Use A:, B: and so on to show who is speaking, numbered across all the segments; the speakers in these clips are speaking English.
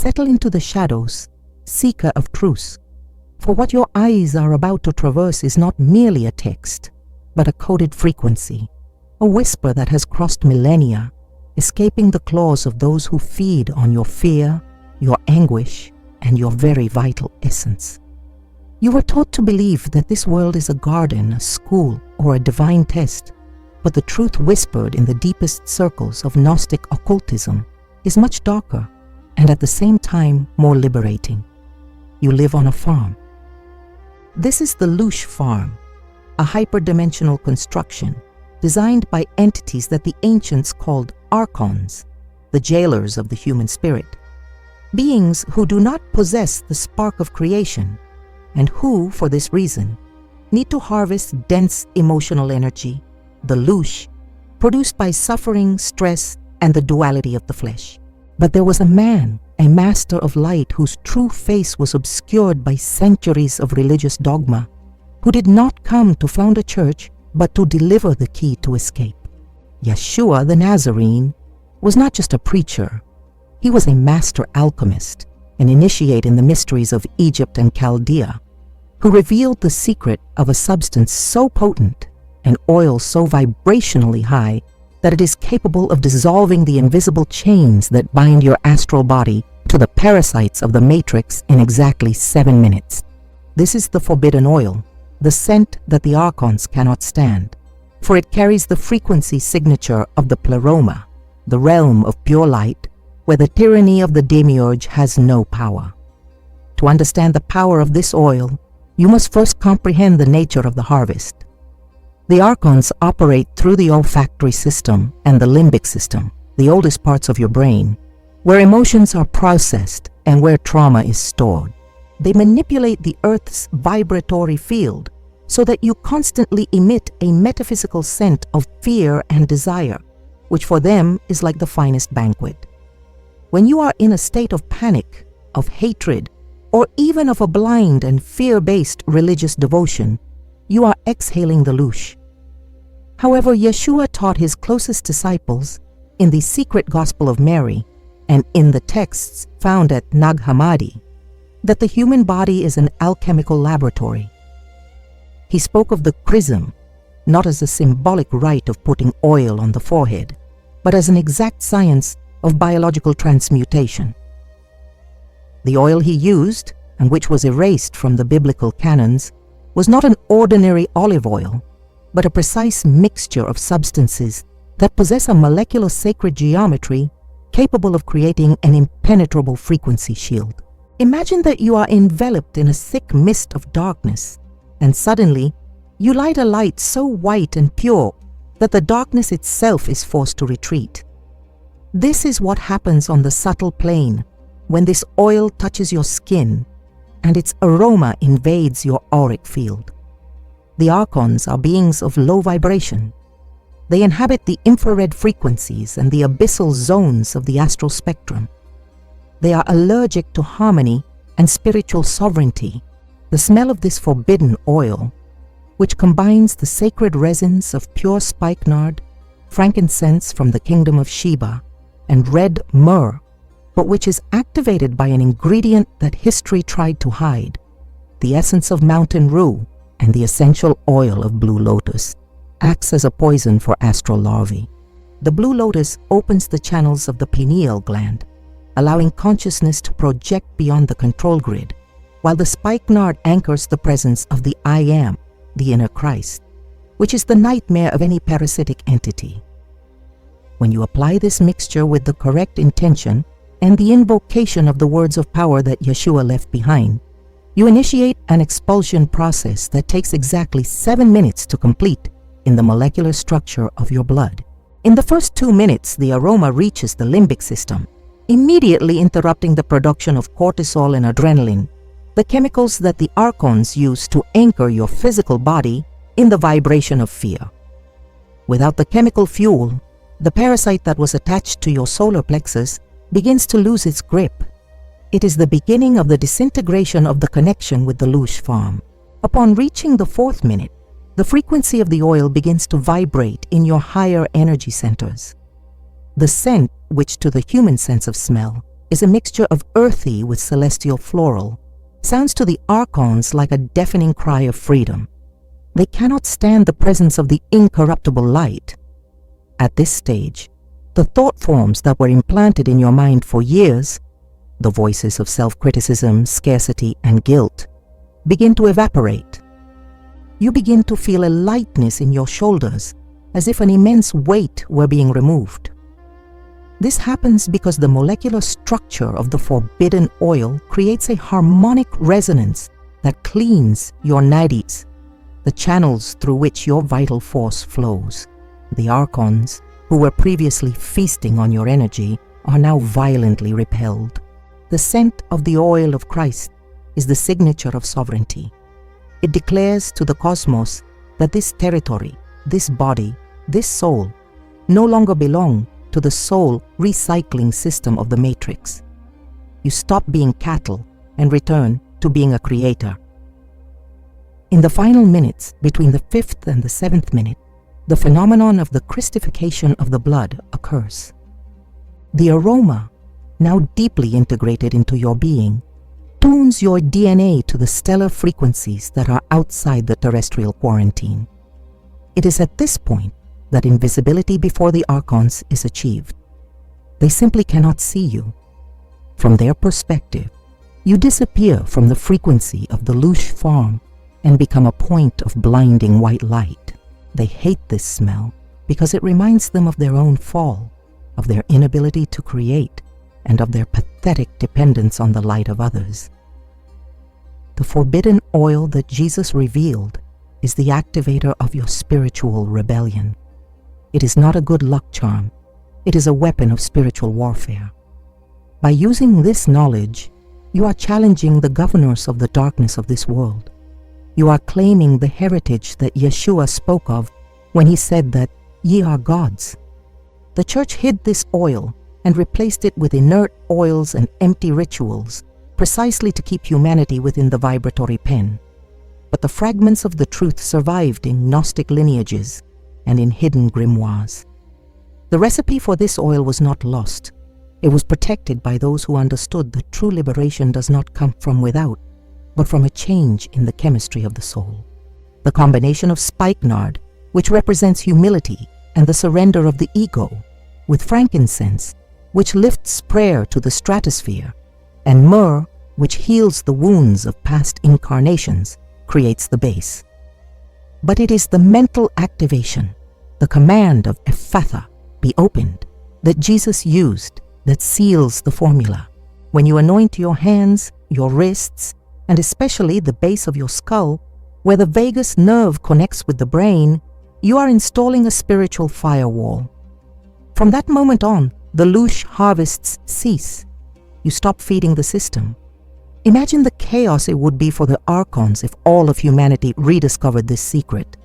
A: Settle into the shadows, seeker of truth, for what your eyes are about to traverse is not merely a text, but a coded frequency, a whisper that has crossed millennia, escaping the claws of those who feed on your fear, your anguish, and your very vital essence. You were taught to believe that this world is a garden, a school, or a divine test, but the truth whispered in the deepest circles of Gnostic occultism is much darker and at the same time more liberating. You live on a farm. This is the Loosh farm, a hyperdimensional construction designed by entities that the ancients called Archons, the jailers of the human spirit, beings who do not possess the spark of creation and who, for this reason, need to harvest dense emotional energy, the Loosh, produced by suffering, stress, and the duality of the flesh. But there was a man, a master of light whose true face was obscured by centuries of religious dogma, who did not come to found a church, but to deliver the key to escape. Yeshua the Nazarene was not just a preacher. He was a master alchemist, an initiate in the mysteries of Egypt and Chaldea, who revealed the secret of a substance so potent, an oil so vibrationally high, that it is capable of dissolving the invisible chains that bind your astral body to the parasites of the matrix in exactly 7 minutes. This is the forbidden oil, the scent that the Archons cannot stand, for it carries the frequency signature of the pleroma, the realm of pure light, where the tyranny of the Demiurge has no power. To understand the power of this oil, you must first comprehend the nature of the harvest. The Archons operate through the olfactory system and the limbic system, the oldest parts of your brain, where emotions are processed and where trauma is stored. They manipulate the Earth's vibratory field so that you constantly emit a metaphysical scent of fear and desire, which for them is like the finest banquet. When you are in a state of panic, of hatred, or even of a blind and fear-based religious devotion, you are exhaling the Loosh. However, Yeshua taught his closest disciples in the secret Gospel of Mary and in the texts found at Nag Hammadi that the human body is an alchemical laboratory. He spoke of the Chrism not as a symbolic rite of putting oil on the forehead, but as an exact science of biological transmutation. The oil he used, and which was erased from the biblical canons, was not an ordinary olive oil, but a precise mixture of substances that possess a molecular sacred geometry capable of creating an impenetrable frequency shield. Imagine that you are enveloped in a thick mist of darkness, and suddenly you light a light so white and pure that the darkness itself is forced to retreat. This is what happens on the subtle plane when this oil touches your skin and its aroma invades your auric field. The Archons are beings of low vibration. They inhabit the infrared frequencies and the abyssal zones of the astral spectrum. They are allergic to harmony and spiritual sovereignty. The smell of this forbidden oil, which combines the sacred resins of pure spikenard, frankincense from the kingdom of Sheba, and red myrrh, but which is activated by an ingredient that history tried to hide, the essence of mountain rue and the essential oil of blue lotus, acts as a poison for astral larvae. The blue lotus opens the channels of the pineal gland, allowing consciousness to project beyond the control grid, while the spikenard anchors the presence of the I Am, the inner Christ, which is the nightmare of any parasitic entity. When you apply this mixture with the correct intention and the invocation of the words of power that Yeshua left behind, you initiate an expulsion process that takes exactly 7 minutes to complete in the molecular structure of your blood. In the first 2 minutes, the aroma reaches the limbic system, immediately interrupting the production of cortisol and adrenaline, the chemicals that the Archons use to anchor your physical body in the vibration of fear. Without the chemical fuel, the parasite that was attached to your solar plexus begins to lose its grip. It is the beginning of the disintegration of the connection with the Loosh farm. Upon reaching the 4th minute, the frequency of the oil begins to vibrate in your higher energy centers. The scent, which to the human sense of smell is a mixture of earthy with celestial floral, sounds to the Archons like a deafening cry of freedom. They cannot stand the presence of the incorruptible light. At this stage, the thought forms that were implanted in your mind for years, the voices of self-criticism, scarcity, and guilt, begin to evaporate. You begin to feel a lightness in your shoulders, as if an immense weight were being removed. This happens because the molecular structure of the forbidden oil creates a harmonic resonance that cleans your nadis, the channels through which your vital force flows. The Archons, who were previously feasting on your energy, are now violently repelled. The scent of the oil of Christ is the signature of sovereignty. It declares to the cosmos that this territory, this body, this soul, no longer belong to the soul recycling system of the matrix. You stop being cattle and return to being a creator. In the final minutes between the 5th and the 7th minute, the phenomenon of the Christification of the blood occurs. The aroma, now deeply integrated into your being, tunes your DNA to the stellar frequencies that are outside the terrestrial quarantine. It is at this point that invisibility before the Archons is achieved. They simply cannot see you. From their perspective, you disappear from the frequency of the Loosh farm and become a point of blinding white light. They hate this smell because it reminds them of their own fall, of their inability to create, and of their pathetic dependence on the light of others. The forbidden oil that Jesus revealed is the activator of your spiritual rebellion. It is not a good luck charm. It is a weapon of spiritual warfare. By using this knowledge, you are challenging the governors of the darkness of this world. You are claiming the heritage that Yeshua spoke of when he said that ye are gods. The church hid this oil and replaced it with inert oils and empty rituals, precisely to keep humanity within the vibratory pen. But the fragments of the truth survived in Gnostic lineages and in hidden grimoires. The recipe for this oil was not lost. It was protected by those who understood that true liberation does not come from without, but from a change in the chemistry of the soul. The combination of spikenard, which represents humility and the surrender of the ego, with frankincense, which lifts prayer to the stratosphere, and myrrh, which heals the wounds of past incarnations, creates the base. But it is the mental activation, the command of Ephatha, be opened, that Jesus used, that seals the formula. When you anoint your hands, your wrists, and especially the base of your skull, where the vagus nerve connects with the brain, you are installing a spiritual firewall. From that moment on, the Loosh harvests cease. You stop feeding the system. Imagine the chaos it would be for the Archons if all of humanity rediscovered this secret.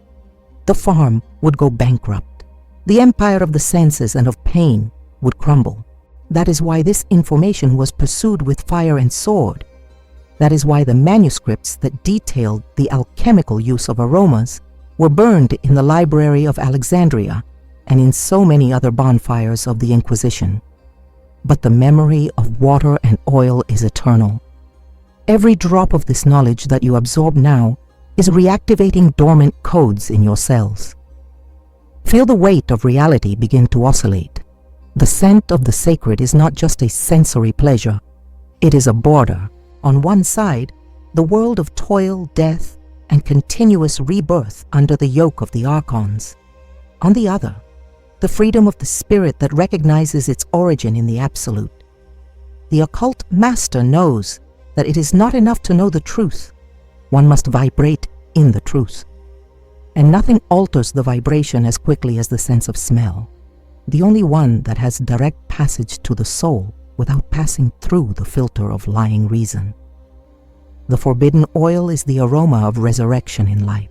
A: The farm would go bankrupt. The empire of the senses and of pain would crumble. That is why this information was pursued with fire and sword. That is why the manuscripts that detailed the alchemical use of aromas were burned in the Library of Alexandria and in so many other bonfires of the Inquisition. But the memory of water and oil is eternal. Every drop of this knowledge that you absorb now is reactivating dormant codes in your cells. Feel the weight of reality begin to oscillate. The scent of the sacred is not just a sensory pleasure. It is a border. On one side, the world of toil, death, and continuous rebirth under the yoke of the Archons. On the other, the freedom of the spirit that recognizes its origin in the absolute. The occult master knows that it is not enough to know the truth. One must vibrate in the truth. And nothing alters the vibration as quickly as the sense of smell, the only one that has direct passage to the soul without passing through the filter of lying reason. The forbidden oil is the aroma of resurrection in life.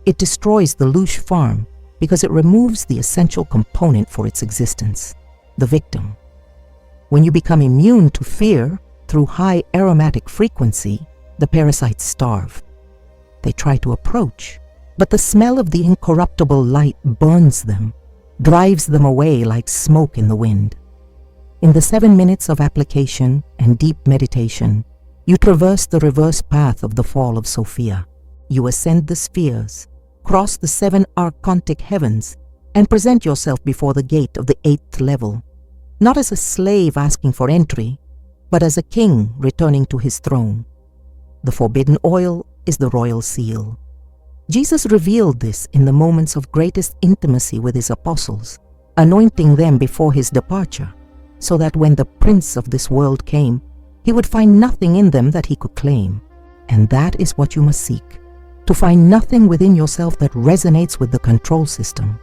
A: It destroys the Loosh farm because it removes the essential component for its existence, the victim. When you become immune to fear through high aromatic frequency, the parasites starve. They try to approach, but the smell of the incorruptible light burns them, drives them away like smoke in the wind. In the 7 minutes of application and deep meditation, you traverse the reverse path of the fall of Sophia. You ascend the spheres, cross the 7 archontic heavens, and present yourself before the gate of the 8th level, not as a slave asking for entry, but as a king returning to his throne. The forbidden oil is the royal seal. Jesus revealed this in the moments of greatest intimacy with his apostles, anointing them before his departure, so that when the prince of this world came, he would find nothing in them that he could claim. And that is what you must seek, to find nothing within yourself that resonates with the control system.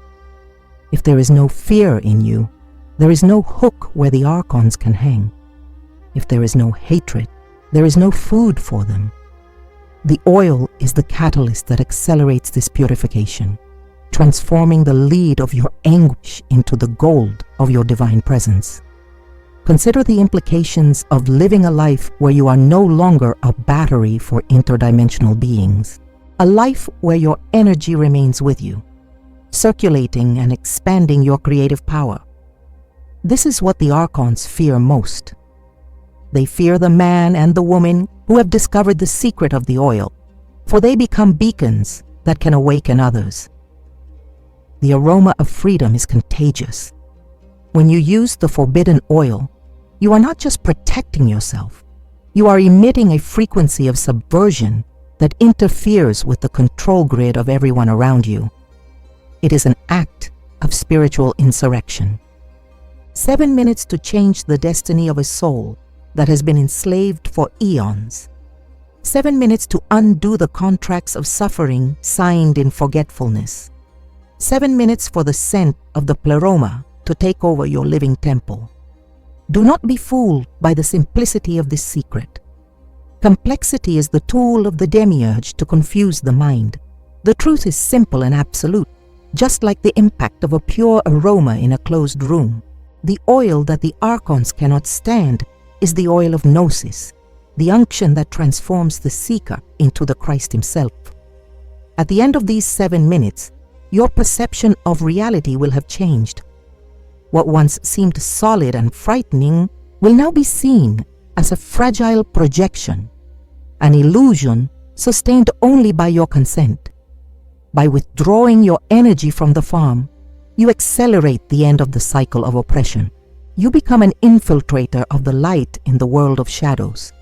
A: If there is no fear in you, there is no hook where the archons can hang. If there is no hatred, there is no food for them. The oil is the catalyst that accelerates this purification, transforming the lead of your anguish into the gold of your divine presence. Consider the implications of living a life where you are no longer a battery for interdimensional beings, a life where your energy remains with you, circulating and expanding your creative power. This is what the archons fear most. They fear the man and the woman who have discovered the secret of the oil, for they become beacons that can awaken others. The aroma of freedom is contagious. When you use the forbidden oil, you are not just protecting yourself, you are emitting a frequency of subversion that interferes with the control grid of everyone around you. It is an act of spiritual insurrection. 7 minutes to change the destiny of a soul that has been enslaved for eons. 7 minutes to undo the contracts of suffering signed in forgetfulness. 7 minutes for the scent of the pleroma to take over your living temple. Do not be fooled by the simplicity of this secret. Complexity is the tool of the Demiurge to confuse the mind. The truth is simple and absolute, just like the impact of a pure aroma in a closed room. The oil that the archons cannot stand is the oil of gnosis, the unction that transforms the seeker into the Christ himself. At the end of these 7 minutes, your perception of reality will have changed. What once seemed solid and frightening will now be seen as a fragile projection, an illusion sustained only by your consent. By withdrawing your energy from the farm, you accelerate the end of the cycle of oppression. You become an infiltrator of the light in the world of shadows,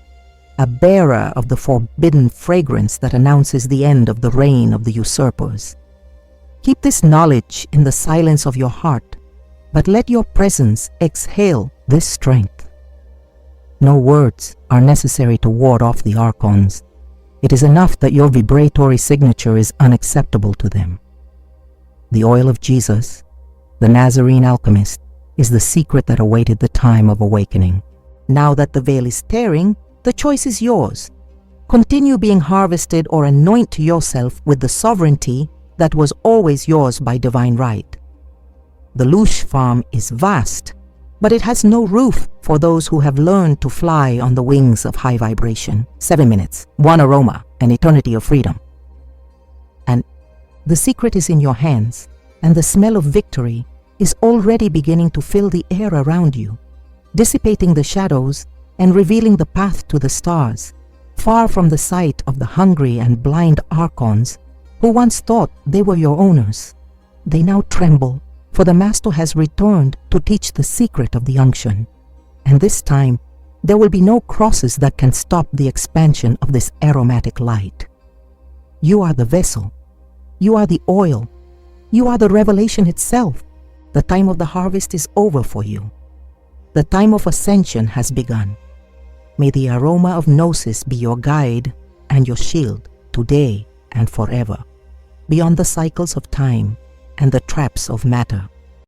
A: a bearer of the forbidden fragrance that announces the end of the reign of the usurpers. Keep this knowledge in the silence of your heart, but let your presence exhale this strength. No words are necessary to ward off the archons. It is enough that your vibratory signature is unacceptable to them. The oil of Jesus, the Nazarene alchemist, is the secret that awaited the time of awakening. Now that the veil is tearing, the choice is yours. Continue being harvested or anoint yourself with the sovereignty that was always yours by divine right. The Loosh farm is vast, but it has no roof for those who have learned to fly on the wings of high vibration. 7 minutes, 1 aroma, an eternity of freedom. And the secret is in your hands, and the smell of victory is already beginning to fill the air around you, dissipating the shadows and revealing the path to the stars, far from the sight of the hungry and blind archons who once thought they were your owners. They now tremble, for the Master has returned to teach the secret of the unction. And this time, there will be no crosses that can stop the expansion of this aromatic light. You are the vessel. You are the oil. You are the revelation itself. The time of the harvest is over for you. The time of ascension has begun. May the aroma of gnosis be your guide and your shield today and forever, beyond the cycles of time and the traps of matter.